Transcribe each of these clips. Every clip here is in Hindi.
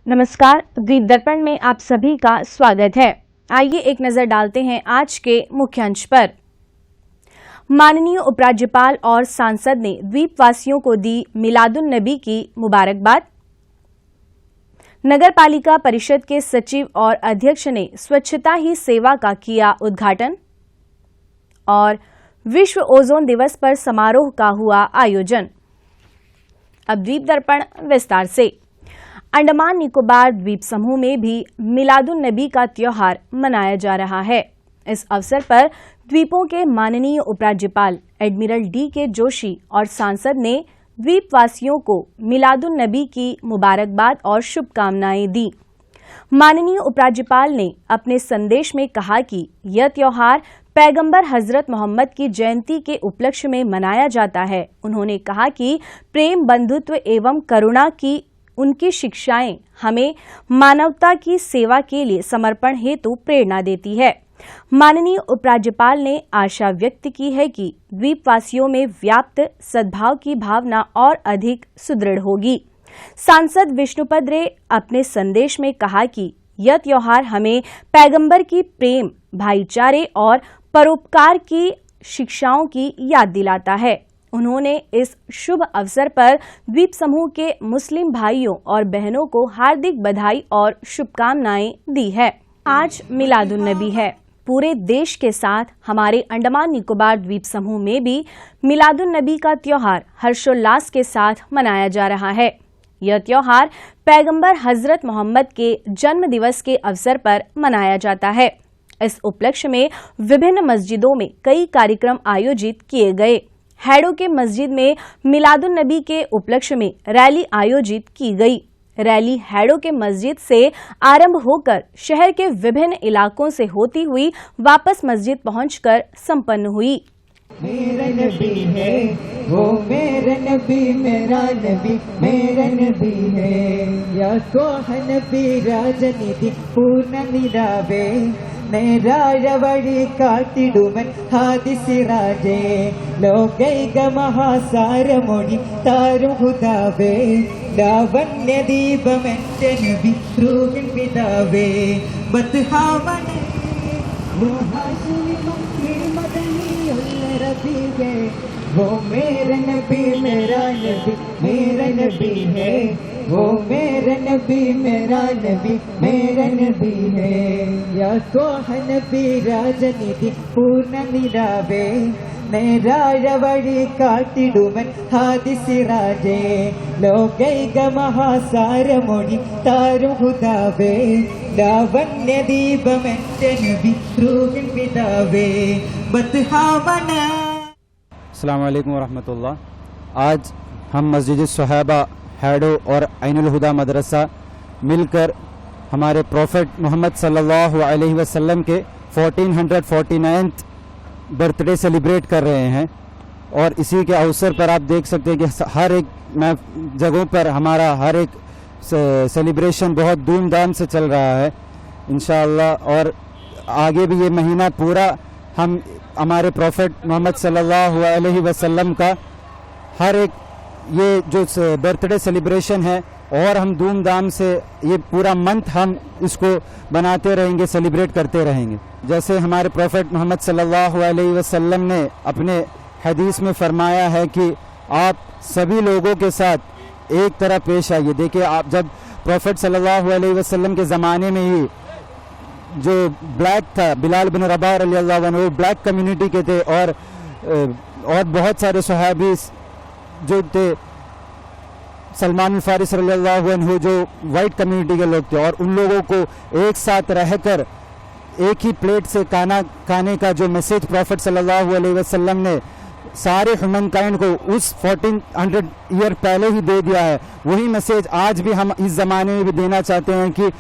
नमस्कार, द्वीप दर्पण में आप सभी का स्वागत है। आइए एक नजर डालते हैं आज के मुख्य अंश पर। माननीय उपराज्यपाल और सांसद ने द्वीपवासियों को दी मिलादुन नबी की मुबारकबाद। नगर पालिका परिषद के सचिव और अध्यक्ष ने स्वच्छता ही सेवा का किया उद्घाटन। और विश्व ओजोन दिवस पर समारोह का हुआ आयोजन। अब द्वीप दर्पण विस्तार से। अंडमान निकोबार द्वीप समूह में भी मिलादुन नबी का त्योहार मनाया जा रहा है। इस अवसर पर द्वीपों के माननीय उपराज्यपाल एडमिरल डी.के. जोशी और सांसद ने द्वीपवासियों को मिलादुन नबी की मुबारकबाद और शुभकामनाएं दी। माननीय उपराज्यपाल ने अपने संदेश में कहा कि यह त्योहार पैगंबर हजरत मोहम्मद की जयंती के उपलक्ष्य में मनाया जाता है। उन्होंने कहा कि प्रेम, बंधुत्व एवं करुणा की उनकी शिक्षाएं हमें मानवता की सेवा के लिए समर्पण हेतु प्रेरणा देती है। माननीय उपराज्यपाल ने आशा व्यक्त की है कि द्वीपवासियों में व्याप्त सद्भाव की भावना और अधिक सुदृढ़ होगी। सांसद विष्णुपद रे अपने संदेश में कहा कि यह त्योहार हमें पैगंबर की प्रेम, भाईचारे और परोपकार की शिक्षाओं की याद दिलाता है। उन्होंने इस शुभ अवसर पर द्वीप समूह के मुस्लिम भाइयों और बहनों को हार्दिक बधाई और शुभकामनाएं दी है। आज मिलादुन नबी है। पूरे देश के साथ हमारे अंडमान निकोबार द्वीप समूह में भी मिलादुन नबी का त्योहार हर्षोल्लास के साथ मनाया जा रहा है। यह त्योहार पैगंबर हजरत मोहम्मद के जन्म दिवस के अवसर पर मनाया जाता है। इस उपलक्ष्य में विभिन्न मस्जिदों में कई कार्यक्रम आयोजित किए गए। हैडो के मस्जिद में मिलादुन नबी के उपलक्ष्य में रैली आयोजित की गई। रैली हैडो के मस्जिद से आरंभ होकर शहर के विभिन्न इलाकों से होती हुई वापस मस्जिद पहुंचकर संपन्न हुई। मेरा नबी है वो मेरा नबी, मेरा नबी मेरा नबी है। या सोह नबी राजनिधि पूर्ण निरावे, നേരാഴവഴി കാട്ടിടുവൻ ഹാദിസിറാജേ, ലോകൈക മഹാസാരമൊഴി താരും ഹുദാവേ, ലാവണ്യ ദീപമെന്റെ നബി റൂഹിൻ പിതാവേ, ബത്ഹാവന वो मेरा नबी मेरा नबी मेरा नबी है। वो मेरा नबी मेरा नबी मेरा नबी है। या सोह नबी राजनिधि पूर्ण निरावे, നേരാഴവഴി കാട്ടിടുവൻ ഹാദിസിറാജേ, ലോകൈക മഹാസാരമൊഴി താരും ഹുദാവേ, ലാവണ്യ ദീപമെന്റെ നബി റൂഹിൻ പിതാവേ, ബത്ഹാവന। अस्सलाम वालेकुम वरहमतुल्लाह। आज हम मस्जिद सुहैबा हैडो और ऐनुल हुदा मदरसा मिलकर हमारे प्रॉफेट मोहम्मद सल्लल्लाहु अलैहि वसल्लम के 1449th बर्थडे सेलिब्रेट कर रहे हैं। और इसी के अवसर पर आप देख सकते हैं कि हर एक जगहों पर हमारा हर एक सेलिब्रेशन बहुत धूमधाम से चल रहा है इंशाअल्लाह। और आगे भी ये महीना पूरा हम हमारे प्रॉफेट मोहम्मद सल्लल्लाहु अलैहि वसल्लम का हर एक ये जो बर्थडे सेलिब्रेशन है और हम धूमधाम से ये पूरा मंथ हम इसको बनाते रहेंगे, सेलिब्रेट करते रहेंगे। जैसे हमारे प्रॉफेट मोहम्मद सल्लल्लाहु अलैहि वसल्लम ने अपने हदीस में फरमाया है कि आप सभी लोगों के साथ एक तरह पेश आइए। देखिए, आप जब प्रॉफेट सल्लल्लाहु अलैहि वसल्लम के ज़माने में ही जो ब्लैक था, बिलाल बिन रबाह रलियल्लाहु अन्हु, ब्लैक कम्युनिटी के थे और बहुत सारे सहाबी जो थे, सलमान फारिस रलियल्लाहु अन्हु जो वाइट कम्युनिटी के लोग थे, और उन लोगों को एक साथ रहकर एक ही प्लेट से खाना खाने का जो मैसेज प्रॉफेट सल्लल्लाहु अलैहि वसल्लम ने सारे ह्यूमनकाइंड को उस 1400 ईयर पहले ही दे दिया है, वही मैसेज आज भी हम इस ज़माने में भी देना चाहते हैं कि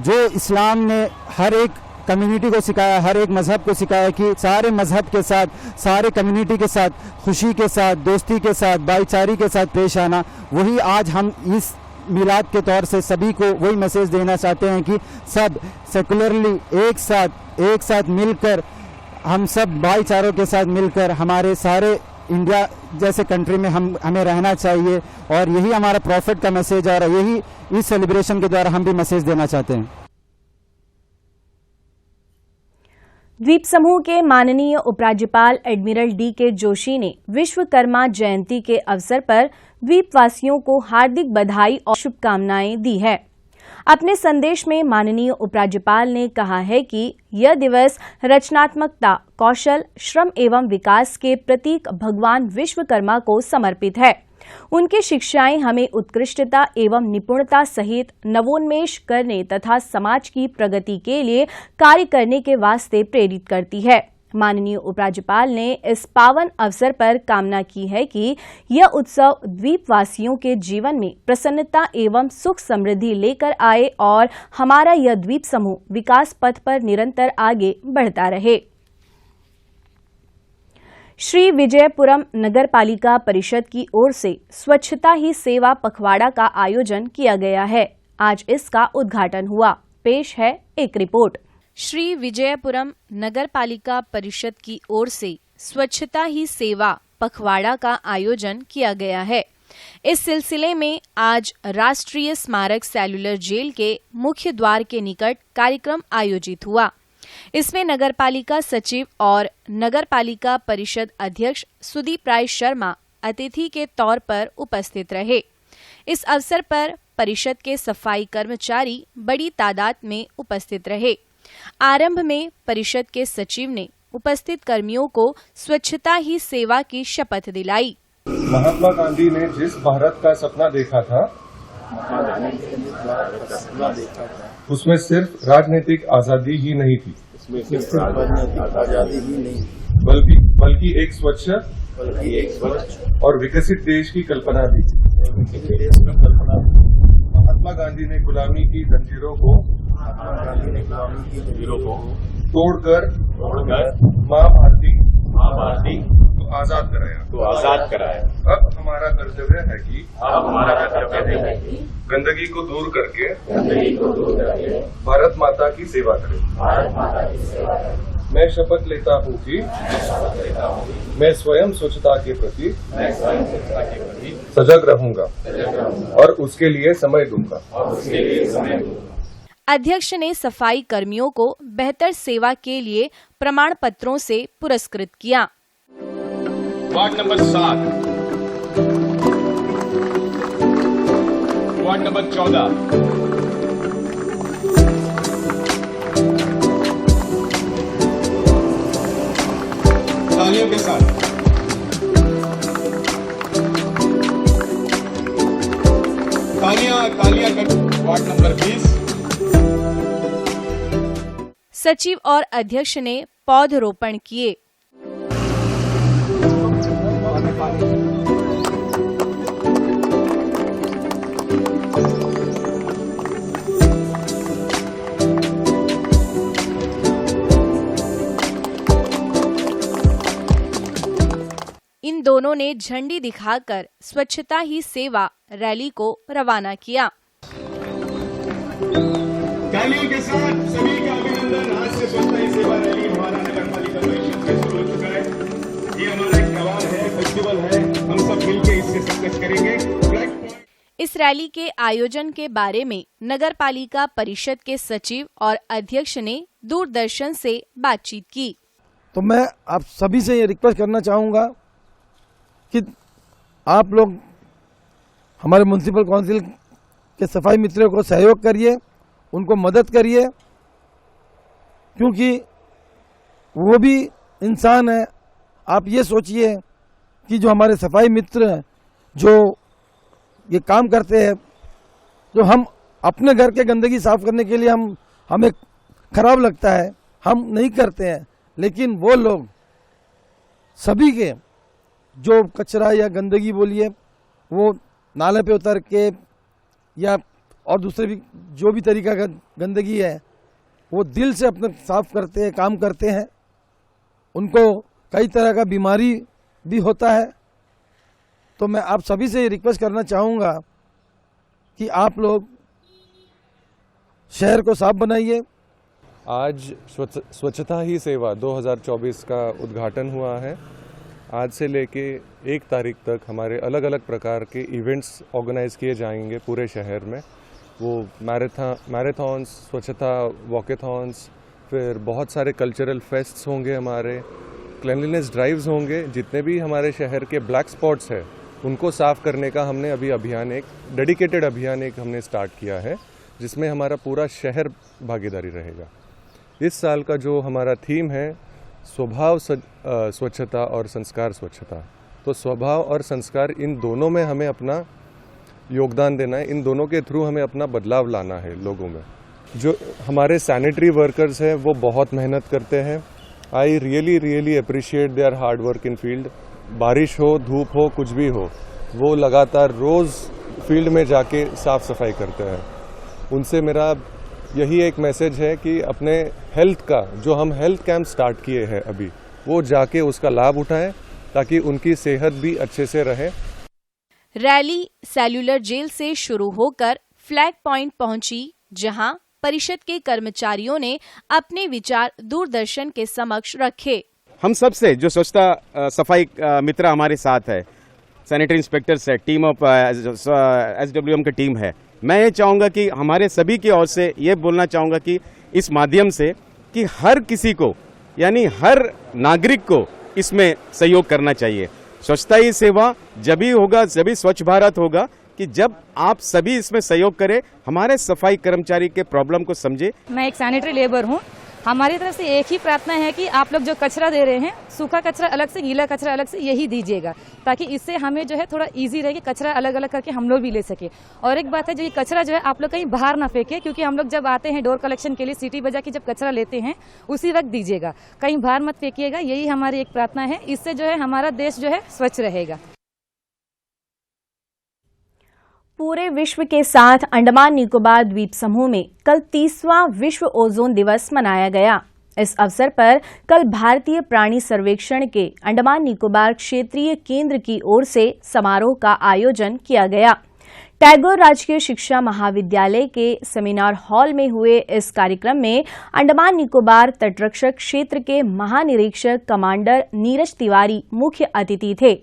जो इस्लाम ने हर एक कम्युनिटी को सिखाया, हर एक मज़हब को सिखाया कि सारे मज़हब के साथ, सारे कम्युनिटी के साथ खुशी के साथ, दोस्ती के साथ, भाईचारे के साथ पेश आना, वही आज हम इस मिलाद के तौर से सभी को वही मैसेज देना चाहते हैं कि सब सेकुलरली एक साथ मिलकर, हम सब भाईचारों के साथ मिलकर हमारे सारे इंडिया जैसे कंट्री में हमें रहना चाहिए, और यही हमारा प्रॉफिट का मैसेज है, और यही इस सेलिब्रेशन के द्वारा हम भी मैसेज देना चाहते हैं। द्वीप समूह के माननीय उपराज्यपाल एडमिरल डी.के. जोशी ने विश्वकर्मा जयंती के अवसर पर द्वीपवासियों को हार्दिक बधाई और शुभकामनाएं दी है। अपने संदेश में माननीय उपराज्यपाल ने कहा है कि यह दिवस रचनात्मकता, कौशल, श्रम एवं विकास के प्रतीक भगवान विश्वकर्मा को समर्पित है। उनकी शिक्षाएं हमें उत्कृष्टता एवं निपुणता सहित नवोन्मेष करने तथा समाज की प्रगति के लिए कार्य करने के वास्ते प्रेरित करती है। माननीय उपराज्यपाल ने इस पावन अवसर पर कामना की है कि यह उत्सव द्वीपवासियों के जीवन में प्रसन्नता एवं सुख समृद्धि लेकर आए और हमारा यह द्वीप समूह विकास पथ पर निरंतर आगे बढ़ता रहे। श्री विजयपुरम नगर पालिका परिषद की ओर से स्वच्छता ही सेवा पखवाड़ा का आयोजन किया गया है। आज इसका उद्घाटन हुआ। पेश है एक रिपोर्ट। श्री विजयपुरम नगर पालिका परिषद की ओर से स्वच्छता ही सेवा पखवाड़ा का आयोजन किया गया है। इस सिलसिले में आज राष्ट्रीय स्मारक सेलुलर जेल के मुख्य द्वार के निकट कार्यक्रम आयोजित हुआ। इसमें नगरपालिका सचिव और नगरपालिका परिषद अध्यक्ष सुदीप राय शर्मा अतिथि के तौर पर उपस्थित रहे। इस अवसर पर परिषद के सफाई कर्मचारी बड़ी तादाद में उपस्थित रहे। आरंभ में परिषद के सचिव ने उपस्थित कर्मियों को स्वच्छता ही सेवा की शपथ दिलाई। महात्मा गांधी ने जिस भारत का सपना देखा था, उसमें सिर्फ राजनीतिक आजादी ही नहीं थी, बल्कि एक स्वच्छ और विकसित देश की कल्पना भी थी। महात्मा गांधी ने गुलामी की जंजीरों को तोड़कर माँ भारती को आजाद कराया। अब हमारा कर्तव्य है कि गंदगी को दूर करके भारत माता की सेवा करें। मैं शपथ लेता हूँ कि मैं स्वयं स्वच्छता के प्रति सजग रहूंगा और उसके लिए समय दूंगा। अध्यक्ष ने सफाई कर्मियों को बेहतर सेवा के लिए प्रमाण पत्रों से पुरस्कृत किया। वार्ड नंबर 7, वार्ड नंबर 14, तालियों के साथ तालियां कर। वार्ड नंबर 20, सचिव और अध्यक्ष ने पौधरोपण किए। इन दोनों ने झंडी दिखाकर स्वच्छता ही सेवा रैली को रवाना किया। तालियों के साथ सभी का अभिनंदन। आज से स्वच्छता ही सेवा रैली हमारा नगर पालिका परिषद से शुरू हो चुका है। ये हमारा एक त्योहार है, फेस्टिवल है, हम सब मिलकर इससे सक्सेस करेंगे। इस रैली के आयोजन के बारे में नगर पालिका परिषद के सचिव और अध्यक्ष ने दूरदर्शन से बातचीत की। तो मैं आप सभी से ये रिक्वेस्ट करना चाहूँगा कि आप लोग हमारे म्युनिसिपल काउंसिल के सफाई मित्रों को सहयोग करिए, उनको मदद करिए, क्योंकि वो भी इंसान है। आप ये सोचिए कि जो हमारे सफाई मित्र हैं, जो ये काम करते हैं, जो हम अपने घर के गंदगी साफ करने के लिए हमें खराब लगता है, हम नहीं करते हैं, लेकिन वो लोग सभी के जो कचरा या गंदगी बोलिए वो नाले पे उतर के या और दूसरे भी जो भी तरीका का गंदगी है वो दिल से अपने साफ करते हैं, काम करते हैं। उनको कई तरह का बीमारी भी होता है। तो मैं आप सभी से रिक्वेस्ट करना चाहूँगा कि आप लोग शहर को साफ बनाइए। आज स्वच्छता ही सेवा 2024 का उद्घाटन हुआ है आज से लेके 1 तारीख तक हमारे अलग अलग प्रकार के इवेंट्स ऑर्गेनाइज किए जाएंगे पूरे शहर में। वो मैराथॉन्स, स्वच्छता वॉकेथॉन्स, फिर बहुत सारे कल्चरल फेस्ट्स होंगे, हमारे क्लीनलीनेस ड्राइव्स होंगे। जितने भी हमारे शहर के ब्लैक स्पॉट्स हैं उनको साफ करने का हमने अभी अभियान, एक डेडिकेटेड अभियान हमने स्टार्ट किया है, जिसमें हमारा पूरा शहर भागीदारी रहेगा। इस साल का जो हमारा थीम है स्वभाव स्वच्छता और संस्कार स्वच्छता, तो स्वभाव और संस्कार इन दोनों में हमें अपना योगदान देना है, इन दोनों के थ्रू हमें अपना बदलाव लाना है लोगों में। जो हमारे सैनिटरी वर्कर्स हैं वो बहुत मेहनत करते हैं। I really appreciate their hard work in field. बारिश हो, धूप हो, कुछ भी हो, वो लगातार रोज़ फील्ड में जाके साफ सफाई करते हैं। उनसे मेरा यही एक मैसेज है कि अपने हेल्थ का, जो हम हेल्थ कैंप स्टार्ट किए हैं अभी, वो जाके उसका लाभ उठाएं ताकि उनकी सेहत भी अच्छे से रहे। रैली सेल्यूलर जेल से शुरू होकर फ्लैग पॉइंट पहुंची, जहां परिषद के कर्मचारियों ने अपने विचार दूरदर्शन के समक्ष रखे। हम सब से जो स्वच्छता सफाई मित्र हमारे साथ है, सैनिटरी इंस्पेक्टर्स है, टीम ऑफ SWM की टीम है, मैं ये चाहूँगा कि हमारे सभी की ओर से ये बोलना चाहूँगा कि इस माध्यम से कि हर किसी को, यानी हर नागरिक को इसमें सहयोग करना चाहिए। स्वच्छता ही सेवा जब ही होगा, जब ही स्वच्छ भारत होगा, कि जब आप सभी इसमें सहयोग करें, हमारे सफाई कर्मचारी के प्रॉब्लम को समझे। मैं एक सैनिटरी लेबर हूँ। हमारी तरफ से एक ही प्रार्थना है कि आप लोग जो कचरा दे रहे हैं, सूखा कचरा अलग से, गीला कचरा अलग से, यही दीजिएगा, ताकि इससे हमें जो है थोड़ा इजी रहे कि कचरा अलग अलग करके हम लोग भी ले सके। और एक बात है, जो ये कचरा जो है आप लोग कहीं बाहर ना फेंके, क्योंकि हम लोग जब आते हैं डोर कलेक्शन के लिए सीटी बजा के जब कचरा लेते हैं उसी वक्त दीजिएगा, कहीं बाहर मत फेंकिएगा। यही हमारी एक प्रार्थना है। इससे जो है हमारा देश जो है स्वच्छ रहेगा। पूरे विश्व के साथ अंडमान निकोबार द्वीप समूह में कल 30वां विश्व ओजोन दिवस मनाया गया। इस अवसर पर कल भारतीय प्राणी सर्वेक्षण के अंडमान निकोबार क्षेत्रीय केंद्र की ओर से समारोह का आयोजन किया गया। टैगोर राजकीय शिक्षा महाविद्यालय के सेमिनार हॉल में हुए इस कार्यक्रम में अंडमान निकोबार तटरक्षक क्षेत्र के महानिरीक्षक कमांडर नीरज तिवारी मुख्य अतिथि थे।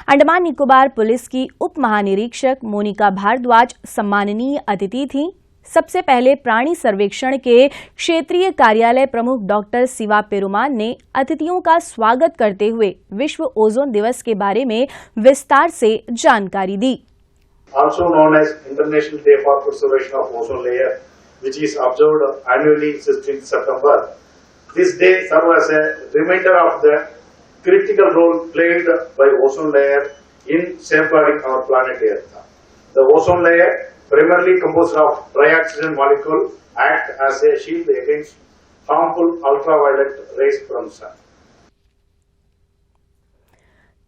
अंडमान निकोबार पुलिस की उप महानिरीक्षक मोनिका भारद्वाज सम्माननीय अतिथि थीं। सबसे पहले प्राणी सर्वेक्षण के क्षेत्रीय कार्यालय प्रमुख डॉक्टर शिवा पेरुमान ने अतिथियों का स्वागत करते हुए विश्व ओजोन दिवस के बारे में विस्तार से जानकारी दी। Also known as International Day for Preservation of Ozone Layer, which is observed annually since September. This day serves as a reminder of the critical role played by ozone layer in safeguarding our planet Earth. The ozone layer, primarily composed of trioxygen molecule, act as a shield against harmful ultraviolet rays from sun.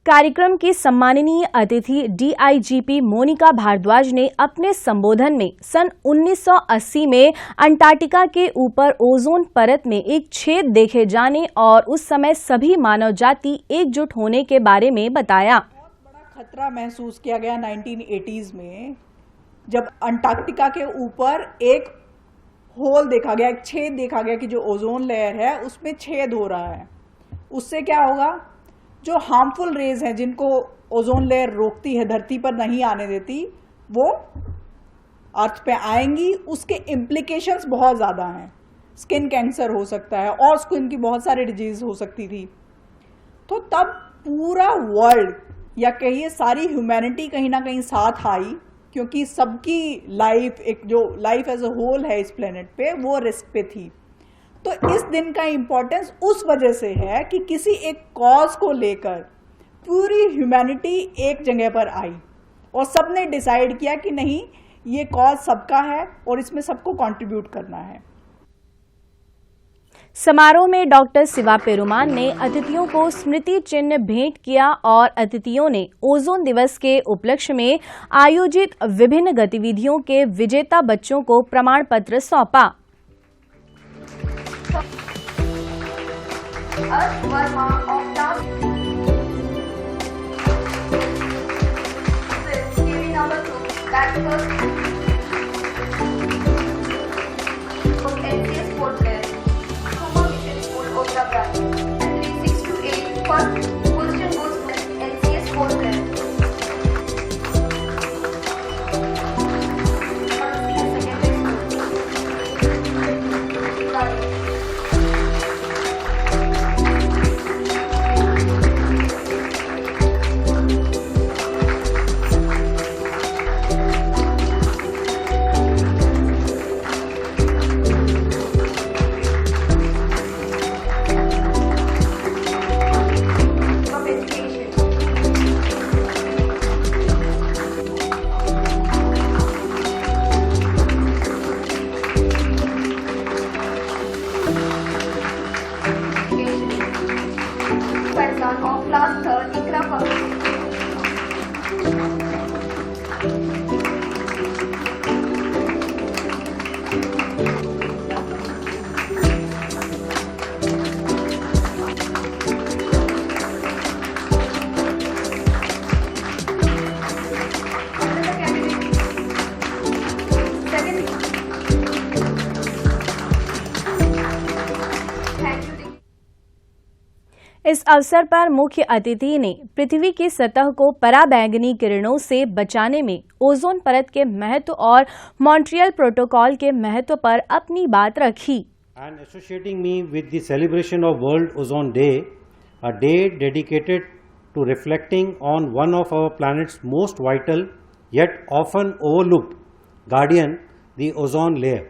कार्यक्रम की सम्माननीय अतिथि DIGP मोनिका भारद्वाज ने अपने संबोधन में सन 1980 में अंटार्कटिका के ऊपर ओजोन परत में एक छेद देखे जाने और उस समय सभी मानव जाति एकजुट होने के बारे में बताया। बहुत बड़ा खतरा महसूस किया गया 1980s में, जब अंटार्कटिका के ऊपर एक होल देखा गया, एक छेद देखा गया कि जो ओजोन लेयर है उसमें छेद हो रहा है। उससे क्या होगा, जो हार्मफुल रेज हैं जिनको ओजोन लेयर रोकती है, धरती पर नहीं आने देती, वो अर्थ पे आएंगी। उसके इम्प्लीकेशंस बहुत ज़्यादा हैं। स्किन कैंसर हो सकता है और स्किन की बहुत सारी डिजीज हो सकती थी। तो तब पूरा वर्ल्ड, या कहिए सारी ह्यूमैनिटी कहीं ना कहीं साथ आई, क्योंकि सबकी लाइफ, एक जो लाइफ एज अ होल है इस प्लेनेट पे, वो रिस्क पे थी। तो इस दिन का इम्पोर्टेंस उस वजह से है कि किसी एक कॉज को लेकर पूरी ह्यूमैनिटी एक जगह पर आई और सबने डिसाइड किया कि नहीं, ये कॉज सबका है और इसमें सबको कंट्रीब्यूट करना है। समारोह में डॉक्टर शिवा पेरुमान ने अतिथियों को स्मृति चिन्ह भेंट किया और अतिथियों ने ओजोन दिवस के उपलक्ष्य में आयोजित विभिन्न गतिविधियों के विजेता बच्चों को प्रमाण पत्र सौंपा। And 3 6 to 8 first position goes to Dr. Ikra Fakhr. इस अवसर पर मुख्य अतिथि ने पृथ्वी की सतह को पराबैंगनी किरणों से बचाने में ओजोन परत के महत्व और मॉन्ट्रियल प्रोटोकॉल के महत्व पर अपनी बात रखी। And associating me with the celebration of World Ozone Day, a day dedicated to reflecting on one of our planet's most vital yet often overlooked guardian, the ozone layer.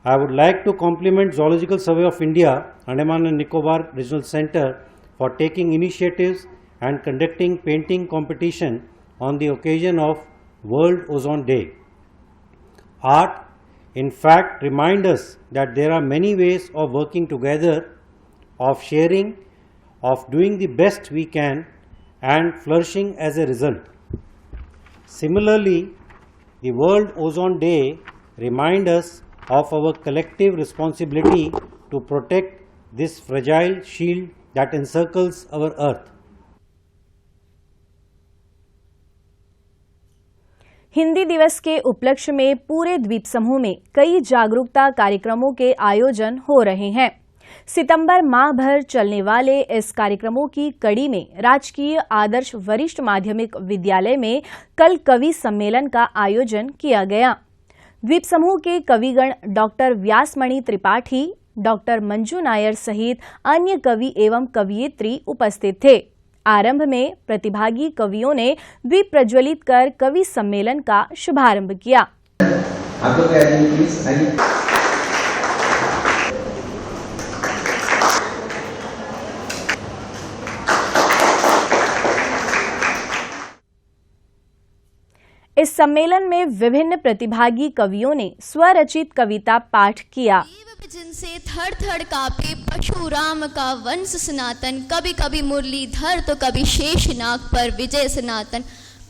I would like to compliment Zoological Survey of India, Andaman and Nicobar Regional Center for taking initiatives and conducting painting competition on the occasion of World Ozone Day. Art, in fact, reminds us that there are many ways of working together, of sharing, of doing the best we can and flourishing as a result. Similarly, the World Ozone Day reminds us of our collective responsibility to protect this fragile shield that encircles our earth. Hindi दिवस के उपलक्ष्य में पूरे द्वीप समूह में कई जागरूकता कार्यक्रमों के आयोजन हो रहे हैं। सितंबर माह भर चलने वाले इस कार्यक्रमों की कड़ी में राजकीय आदर्श वरिष्ठ माध्यमिक विद्यालय में कल कवि सम्मेलन का आयोजन किया गया। द्वीप समूह के कविगण डॉक्टर व्यासमणि त्रिपाठी, डॉक्टर मंजू नायर सहित अन्य कवि एवं कवियत्री उपस्थित थे। आरंभ में प्रतिभागी कवियों ने द्वीप प्रज्वलित कर कवि सम्मेलन का शुभारंभ किया। इस सम्मेलन में विभिन्न प्रतिभागी कवियों ने स्वरचित कविता पाठ किया। जिनसे थर थर कापे पशु राम का वंश सनातन, कभी कभी मुरलीधर तो कभी शेषनाग पर विजय सनातन,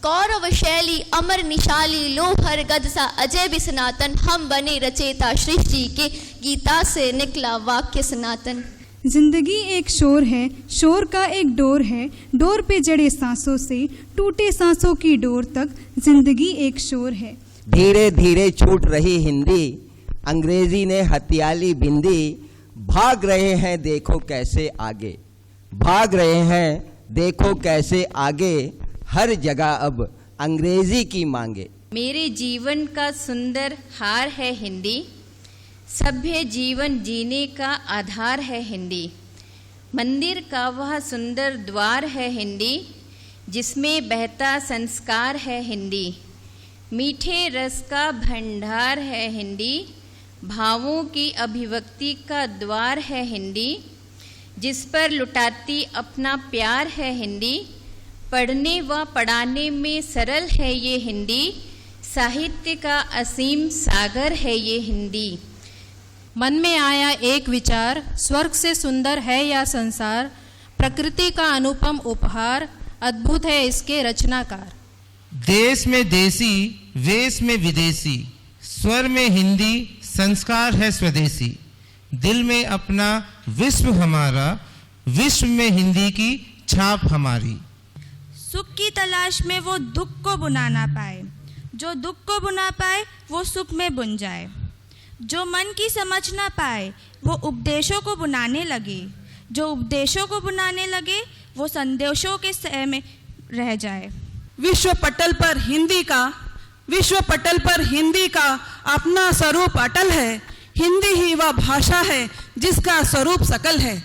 कौरव शैली अमर निशाली लोहर गद सा अजय भी सनातन, हम बने रचेता सृष्टि के गीता से निकला वाक्य सनातन। जिंदगी एक शोर है, शोर का एक डोर है, डोर पे जड़े सांसों से टूटे सांसों की डोर तक, जिंदगी एक शोर है। धीरे धीरे छूट रही हिंदी, अंग्रेजी ने हथियाली बिंदी, भाग रहे हैं देखो कैसे आगे, भाग रहे हैं देखो कैसे आगे, हर जगह अब अंग्रेजी की मांगे। मेरे जीवन का सुंदर हार है हिंदी, सभ्य जीवन जीने का आधार है हिंदी, मंदिर का वह सुंदर द्वार है हिंदी, जिसमें बहता संस्कार है हिंदी, मीठे रस का भंडार है हिंदी, भावों की अभिव्यक्ति का द्वार है हिंदी, जिस पर लुटाती अपना प्यार है हिंदी, पढ़ने व पढ़ाने में सरल है ये हिंदी, साहित्य का असीम सागर है ये हिंदी। मन में आया एक विचार, स्वर्ग से सुंदर है या संसार, प्रकृति का अनुपम उपहार, अद्भुत है इसके रचनाकार। देश में देसी, वेश में विदेशी, स्वर में हिंदी, संस्कार है स्वदेशी, दिल में अपना विश्व हमारा, विश्व में हिंदी की छाप हमारी। सुख की तलाश में वो दुख को बुना ना पाए, जो दुख को बुना पाए वो सुख में बुन जाए, जो मन की समझ ना पाए वो उपदेशों को बुनाने लगे, जो उपदेशों को बुनाने लगे वो संदेशों के सह में रह जाए। विश्व पटल पर हिंदी का, विश्व पटल पर हिंदी का अपना स्वरूप अटल है, हिंदी ही वह भाषा है जिसका स्वरूप सकल है।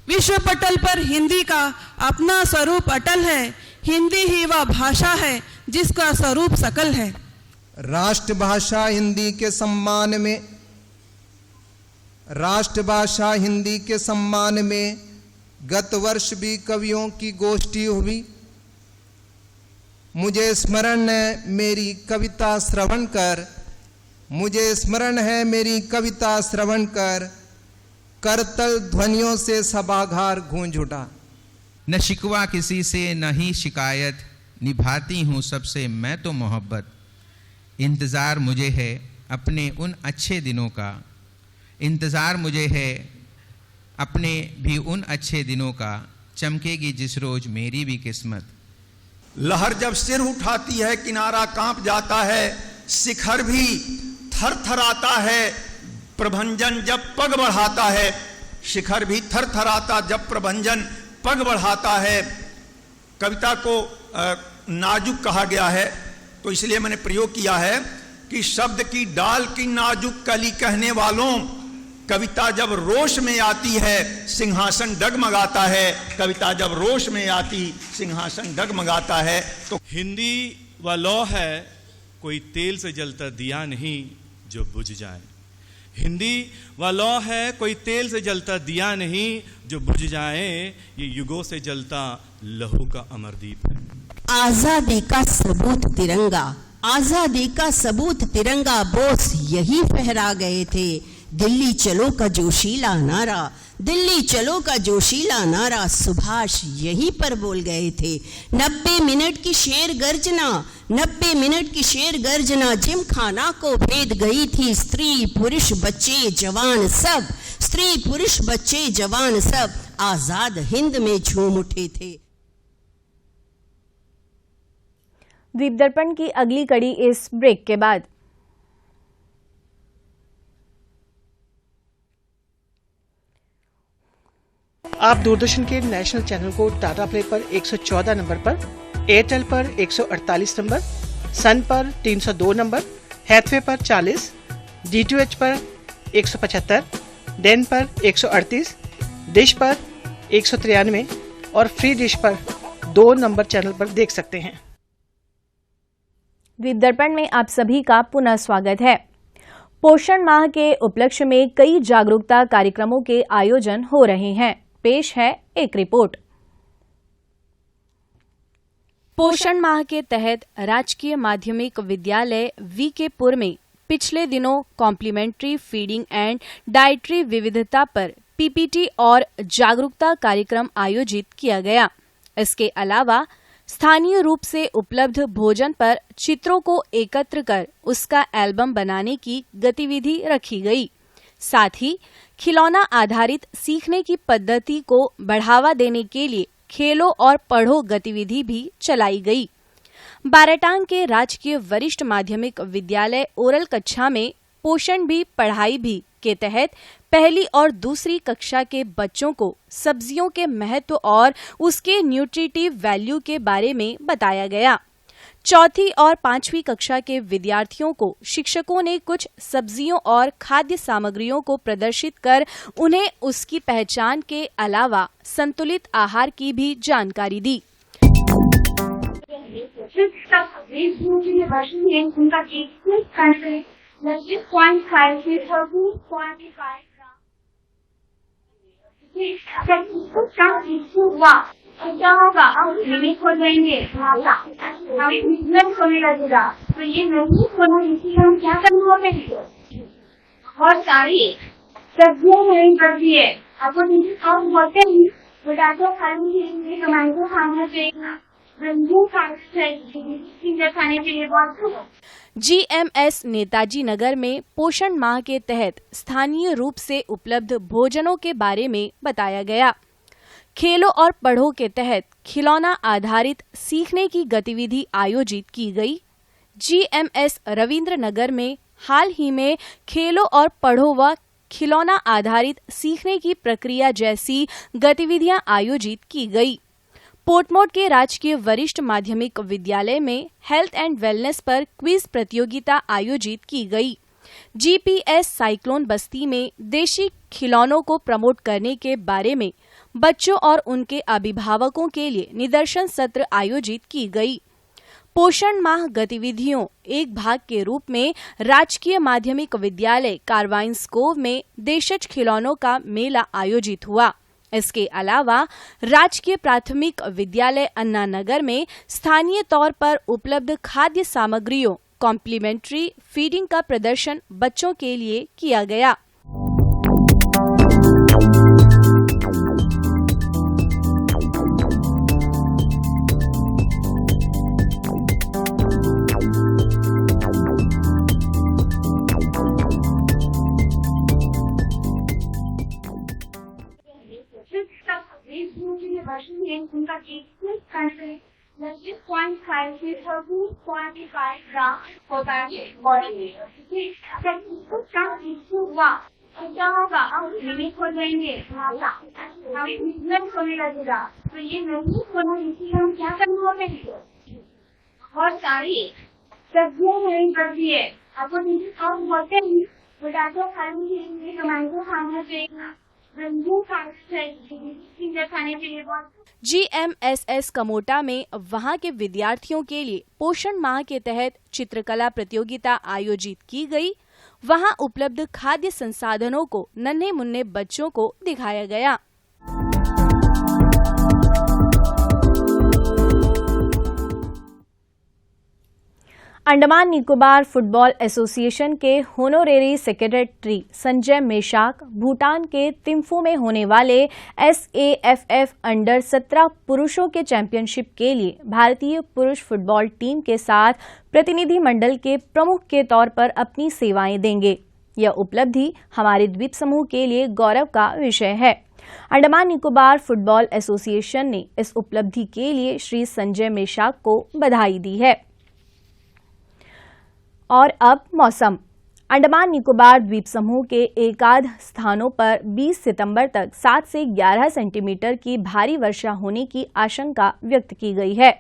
विश्व पटल पर हिंदी का अपना स्वरूप अटल है, हिंदी ही वह भाषा है जिसका स्वरूप सकल है। राष्ट्रभाषा हिंदी के सम्मान में, राष्ट्रभाषा हिंदी के सम्मान में गत वर्ष भी कवियों की गोष्ठी हुई। मुझे स्मरण है मेरी कविता श्रवण कर, मुझे स्मरण है मेरी कविता श्रवण कर, करतल ध्वनियों से सभागार गूंज उठा। न शिकवा किसी से न ही शिकायत, निभाती हूँ सबसे मैं तो मोहब्बत। इंतज़ार मुझे है अपने उन अच्छे दिनों का, इंतज़ार मुझे है अपने भी उन अच्छे दिनों का, चमकेगी जिस रोज मेरी भी किस्मत। लहर जब सिर उठाती है किनारा कांप जाता है, शिखर भी थर थराता है प्रभंजन जब पग बढ़ाता है, शिखर भी थर थराता जब प्रभंजन पग बढ़ाता है। कविता को नाजुक कहा गया है तो इसलिए मैंने प्रयोग किया है कि शब्द की डाल की नाजुक कली कहने वालों, कविता जब रोश में आती है सिंहासन डगमगाता है, कविता जब रोश में आती सिंहासन डगमगाता है। तो हिंदी व लौ है कोई तेल से जलता दिया नहीं जो बुझ जाए, हिंदी व लौ है कोई तेल से जलता दिया नहीं जो बुझ जाए, ये युगों से जलता लहू का अमरदीप है। आजादी का सबूत तिरंगा, आजादी का सबूत तिरंगा बोस यही फहरा गए थे। दिल्ली चलो का जोशीला नारा, दिल्ली चलो का जोशीला नारा सुभाष यहीं पर बोल गए थे। 90 मिनट की शेर गर्जना, 90 मिनट की शेर गर्जना जिमखाना को भेद गई थी। स्त्री पुरुष बच्चे जवान सब, स्त्री पुरुष बच्चे जवान सब आजाद हिंद में झूम उठे थे। द्वीप दर्पण की अगली कड़ी इस ब्रेक के बाद। आप दूरदर्शन के नेशनल चैनल को टाटा प्ले पर 114 नंबर पर, एयरटेल पर 148 नंबर, सन पर 302 नंबर, हैथवे पर 40, DTH पर 175, डेन पर 138, डिश पर 193 और फ्री डिश पर 2 नंबर चैनल पर देख सकते हैं। द्वीप दर्पण में आप सभी का पुनः स्वागत है। पोषण माह के उपलक्ष्य में कई जागरूकता कार्यक्रमों के आयोजन हो रहे हैं। पेश है एक रिपोर्ट। पोषण माह के तहत राजकीय माध्यमिक विद्यालय वीकेपुर में पिछले दिनों कॉम्प्लीमेंट्री फीडिंग एंड डाइटरी विविधता पर पीपीटी और जागरूकता कार्यक्रम आयोजित किया गया। इसके अलावा स्थानीय रूप से उपलब्ध भोजन पर चित्रों को एकत्र कर उसका एल्बम बनाने की गतिविधि रखी गई। साथ ही खिलौना आधारित सीखने की पद्धति को बढ़ावा देने के लिए खेलो और पढ़ो गतिविधि भी चलाई गई। बाराटांग के राजकीय वरिष्ठ माध्यमिक विद्यालय ओरल कक्षा में पोषण भी पढ़ाई भी के तहत पहली और दूसरी कक्षा के बच्चों को सब्जियों के महत्व और उसके न्यूट्रिटिव वैल्यू के बारे में बताया गया। चौथी और पांचवी कक्षा के विद्यार्थियों को शिक्षकों ने कुछ सब्जियों और खाद्य सामग्रियों को प्रदर्शित कर उन्हें उसकी पहचान के अलावा संतुलित आहार की भी जानकारी दी। क्या होगा, हम लिमिट खोल देंगे, हम बिजनेस होने लगेगा, तो ये नहीं खोलना, इसलिए हम क्या करना होगा, और सारी सब्जियां नहीं करती है। आपको हम बोलते हैं पोटैटो खाने टमाटो खाना चाहिए, रंगीन खाना चाहिए, खाने के लिए बहुत। GMS नेताजी नगर में पोषण माह के तहत स्थानीय रूप से उपलब्ध भोजनों के बारे में बताया गया। खेलो और पढ़ो के तहत खिलौना आधारित सीखने की गतिविधि आयोजित की गई। GMS रविंद्र नगर में हाल ही में खेलो और पढ़ो व खिलौना आधारित सीखने की प्रक्रिया जैसी गतिविधियां आयोजित की गई। पोर्टमोट के राजकीय वरिष्ठ माध्यमिक विद्यालय में हेल्थ एंड वेलनेस पर क्विज प्रतियोगिता आयोजित की गई। GPS साइक्लोन बस्ती में देशी खिलौनों को प्रमोट करने के बारे में बच्चों और उनके अभिभावकों के लिए निदर्शन सत्र आयोजित की गई। पोषण माह गतिविधियों एक भाग के रूप में राजकीय माध्यमिक विद्यालय कारवाइन कोव में देशज खिलौनों का मेला आयोजित हुआ। इसके अलावा राजकीय प्राथमिक विद्यालय अन्ना नगर में स्थानीय तौर पर उपलब्ध खाद्य सामग्रियों कॉम्प्लीमेंट्री फीडिंग का प्रदर्शन बच्चों के लिए किया गया। से 26.5 से 30.5 ग्राम होता है बॉडी वेट। अगर इसको कम हुआ तो क्या होगा, हम लिमिट हो जाएंगे, हमें बिजनेस होने लगेगा। तो ये नहीं होना, इसलिए हम क्या करना होगा, और सारी सब्जियां नहीं करती है। आपको हम बोलते हैं पोटैटो खाने के लिए, टमाटो खाना चाहिए, रंगू खाना चाहिए, खाने के लिए बहुत। GMSS कमोटा में वहां के विद्यार्थियों के लिए पोषण माह के तहत चित्रकला प्रतियोगिता आयोजित की गई। वहां उपलब्ध खाद्य संसाधनों को नन्हे मुन्ने बच्चों को दिखाया गया। अंडमान निकोबार फुटबॉल एसोसिएशन के होनोरेरी सेक्रेटरी संजय मेशाक भूटान के थिम्फू में होने वाले SAFF अंडर 17 पुरुषों के चैंपियनशिप के लिए भारतीय पुरुष फुटबॉल टीम के साथ प्रतिनिधि मंडल के प्रमुख के तौर पर अपनी सेवाएं देंगे। यह उपलब्धि हमारे द्वीप समूह के लिए गौरव का विषय है। अंडमान निकोबार फुटबॉल एसोसिएशन ने इस उपलब्धि के लिए श्री संजय मेशाक को बधाई दी है। और अब मौसम। अंडमान निकोबार द्वीप समूह के एकाध स्थानों पर 20 सितंबर तक 7 से 11 सेंटीमीटर की भारी वर्षा होने की आशंका व्यक्त की गई है।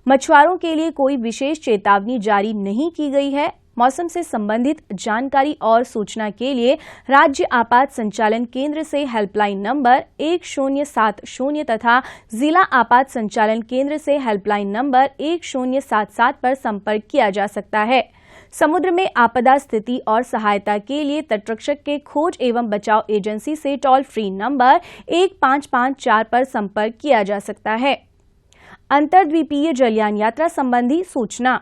मछुआरों के लिए कोई विशेष चेतावनी जारी नहीं की गई है। मौसम से संबंधित जानकारी और सूचना के लिए राज्य आपात संचालन केंद्र से हेल्पलाइन नंबर 1070 तथा जिला आपात संचालन केंद्र से हेल्पलाइन नंबर 1077 पर संपर्क किया जा सकता है। समुद्र में आपदा स्थिति और सहायता के लिए तटरक्षक के खोज एवं बचाव एजेंसी से टोल फ्री नंबर 1554 पर संपर्क किया जा सकता है। अंतर्द्वीपीय जलयान यात्रा संबंधी सूचना।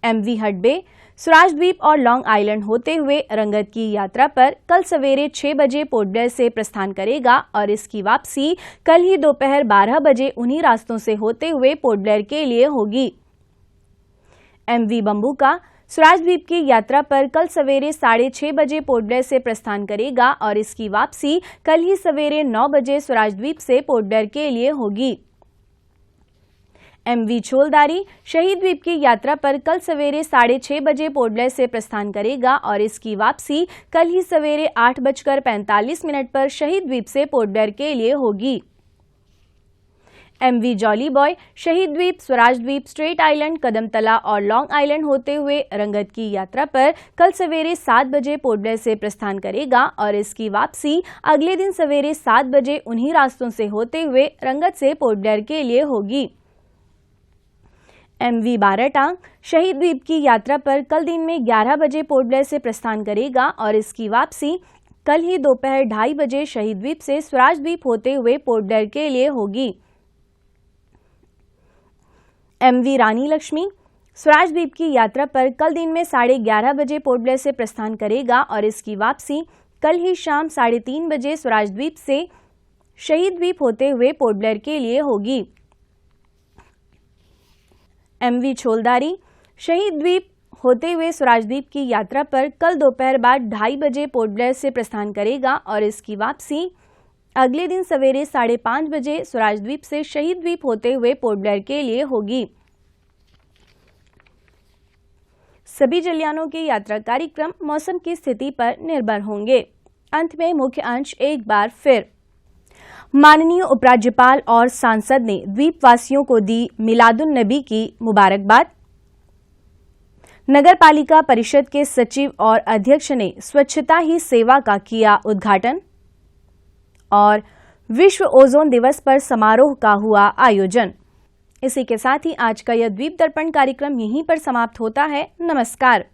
MV हडबे स्वराज द्वीप और लॉन्ग आइलैंड होते हुए रंगत की यात्रा पर कल सवेरे 6 बजे पोर्ट ब्लेयर से प्रस्थान करेगा और इसकी वापसी कल ही दोपहर 12 बजे उन्हीं रास्तों से होते हुए पोर्ट ब्लेयर के लिए होगी। MV बम्बूका स्वराज द्वीप की यात्रा पर कल सवेरे 6:30 बजे पोर्ट ब्लेयर से प्रस्थान करेगा और इसकी वापसी कल ही सवेरे 9 बजे स्वराज द्वीप से पोर्ट ब्लेयर के लिए होगी। MV छोलदारी शहीद द्वीप की यात्रा पर कल सवेरे 6:30 बजे पोर्ट ब्लेयर से प्रस्थान करेगा और इसकी वापसी कल ही सवेरे 8:45 पर शहीद द्वीप से पोर्ट ब्लेयर के लिए होगी। MV जॉली बॉय शहीद द्वीप स्वराज द्वीप स्ट्रेट आइलैंड कदमतला और लॉन्ग आइलैंड होते हुए रंगत की यात्रा पर कल सवेरे 7 बजे पोर्ट ब्लेयर से प्रस्थान करेगा और इसकी वापसी अगले दिन सवेरे 7 बजे उन्हीं रास्तों से होते हुए रंगत से पोर्ट ब्लेयर के लिए होगी। MV बाराटांग शहीद द्वीप की यात्रा पर कल दिन में 11 बजे पोर्ट ब्लेयर से प्रस्थान करेगा और इसकी वापसी कल ही दोपहर 2:30 बजे शहीद द्वीप से स्वराज द्वीप होते हुए पोर्ट ब्लेयर के लिए होगी। MV रानी लक्ष्मी स्वराज द्वीप की यात्रा पर कल दिन में 11:30 बजे पोर्ट ब्लेयर से प्रस्थान करेगा और इसकी वापसी कल ही शाम 3:30 बजे स्वराज द्वीप से शहीद द्वीप होते हुए पोर्ट ब्लेयर के लिए होगी। MV छोलदारी शहीद द्वीप होते हुए स्वराज द्वीप की यात्रा पर कल दोपहर बाद 2:30 बजे पोर्ट ब्लेयर से प्रस्थान करेगा और इसकी वापसी अगले दिन सवेरे 5:30 बजे स्वराज द्वीप से शहीद द्वीप होते हुए पोर्ट ब्लेयर के लिए होगी। सभी जलयानों के यात्रा कार्यक्रम मौसम की स्थिति पर निर्भर होंगे। अंत में मुख्य अंश एक बार फिर। माननीय उपराज्यपाल और सांसद ने द्वीपवासियों को दी मिलादुन नबी की मुबारकबाद। नगर पालिका परिषद के सचिव और अध्यक्ष ने स्वच्छता ही सेवा का किया उद्घाटन। और विश्व ओजोन दिवस पर समारोह का हुआ आयोजन। इसी के साथ ही आज का यह द्वीप दर्पण कार्यक्रम यहीं पर समाप्त होता है। नमस्कार।